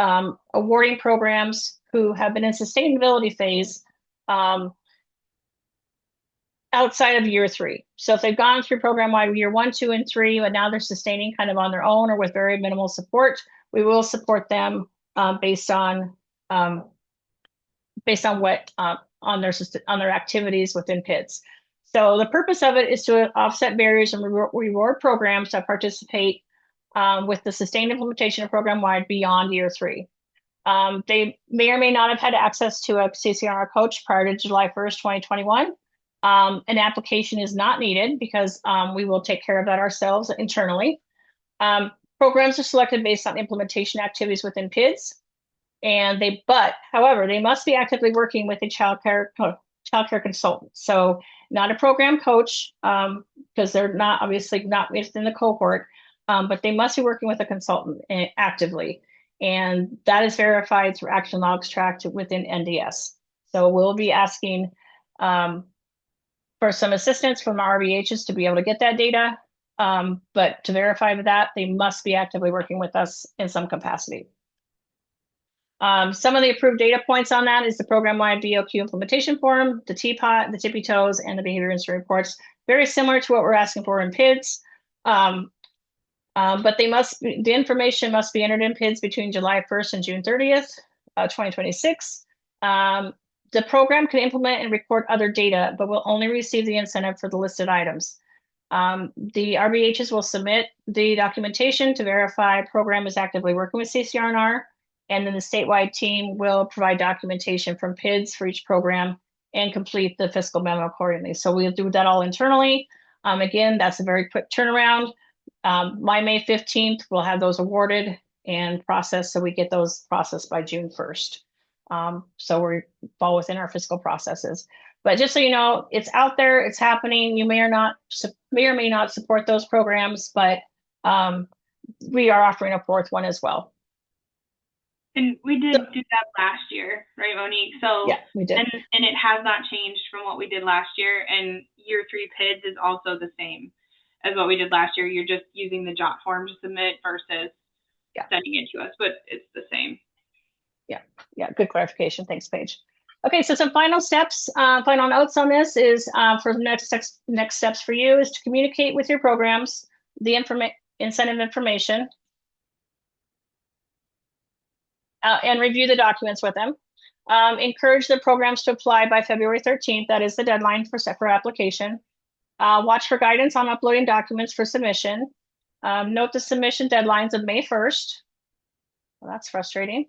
awarding programs who have been in sustainability phase outside of year 3. So if they've gone through program-wide year 1, 2, and 3, but now they're sustaining kind of on their own or with very minimal support, we will support them based on what on their activities within PIDS. So the purpose of it is to offset barriers and reward programs that participate with the sustained implementation of program-wide beyond year 3. They may or may not have had access to a CCR coach prior to July 1st, 2021. An application is not needed because we will take care of that ourselves internally. Programs are selected based on implementation activities within PIDS, however, they must be actively working with a child care consultant. So not a program coach because they're not obviously not within the cohort, but they must be working with a consultant actively. And that is verified through action logs tracked within NDS. So we'll be asking for some assistance from our RBHs to be able to get that data. But to verify that, they must be actively working with us in some capacity. Some of the approved data points on that is the program-wide BOQ implementation form, the TPOT, the tippy toes, and the behavior incident reports. Very similar to what we're asking for in PIDS. But the information must be entered in PIDS between July 1st and June 30th, 2026. The program can implement and record other data, but will only receive the incentive for the listed items. The RBHs will submit the documentation to verify program is actively working with CCR&R, and then the statewide team will provide documentation from PIDS for each program and complete the fiscal memo accordingly. So we'll do that all internally. Again, that's a very quick turnaround. By May 15th, we'll have those awarded and processed, so we get those processed by June 1st. So we fall within our fiscal processes. But just so you know, it's out there, it's happening. You may or may not support those programs, but we are offering a 4th one as well. And we did do that last year, right, Monique? So Yeah, we did. And it has not changed from what we did last year. And year 3 PIDS is also the same as what we did last year. You're just using the JOT form to submit versus sending it to us, but it's the same. Yeah, good clarification. Thanks, Paige. Okay, so some final steps, final notes on this is for the next steps for you is to communicate with your programs, the incentive information, and review the documents with them. Encourage the programs to apply by February 13th. That is the deadline for application. Watch for guidance on uploading documents for submission. Note the submission deadlines of May 1st. Well, that's frustrating.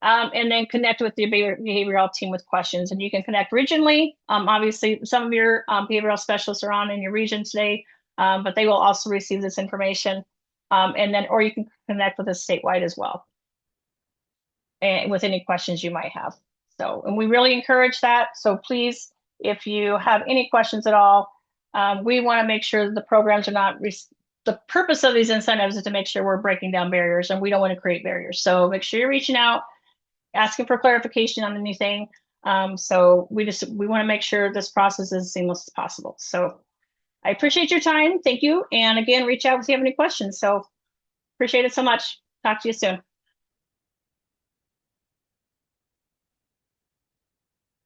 And then connect with the behavioral team with questions. And you can connect regionally. Obviously, some of your behavioral specialists are on in your region today, but they will also receive this information. Or you can connect with us statewide as well, and with any questions you might have. So, and we really encourage that. So please, if you have any questions at all, we want to make sure the programs are not, the purpose of these incentives is to make sure we're breaking down barriers, and we don't want to create barriers. So make sure you're reaching out, asking for clarification on anything. So we want to make sure this process is as seamless as possible. So I appreciate your time. Thank you. And again, reach out if you have any questions. So appreciate it so much. Talk to you soon.